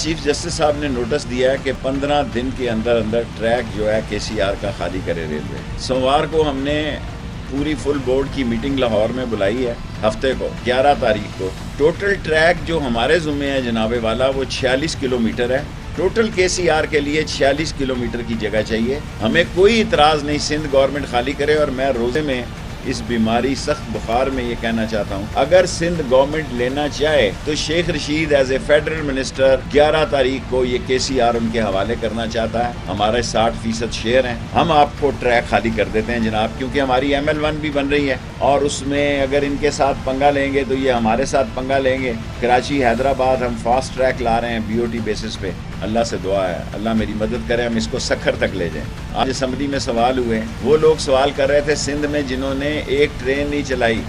Chief justice صاحب نے notice دیا ہے کہ 15 دن کے اندر ٹریک جو ہے KCR کا خالی کرے ریلوے. سوموار کو ہم نے پوری فل بورڈ کی میٹنگ لاہور میں بلائی ہے، ہفتے کو 11 تاریخ کو. ٹوٹل ٹریک جو ہمارے ذمے ہے جناب والا وہ 46 کلومیٹر ہے. ٹوٹل KCR کے لیے 46 کلومیٹر کی جگہ چاہیے. ہمیں کوئی اعتراض نہیں سندھ گورنمنٹ خالی کرے. اور میں روزے میں اس بیماری سخت بخار میں یہ کہنا چاہتا ہوں، اگر سندھ گورنمنٹ لینا چاہے تو Sheikh Rashid as a federal minister 11 تاریخ کو یہ KCR ان کے حوالے کرنا چاہتا ہے. ہمارے 60% شیئر ہیں، ہم آپ کو ٹریک خالی کر دیتے ہیں جناب، کیونکہ ہماری ML1 بھی بن رہی ہے اور اس میں اگر ان کے ساتھ پنگا لیں گے تو یہ ہمارے ساتھ پنگا لیں گے. کراچی حیدرآباد ہم فاسٹ ٹریک لا رہے ہیں BOT بیسس پہ. اللہ سے دعا ہے اللہ میری مدد کرے، ہم اس کو سکھر تک لے جائیں. آج اسمبلی میں سوال ہوئے، وہ لوگ سوال کر رہے تھے سندھ میں جنہوں نے ایک ٹرین نہیں چلائی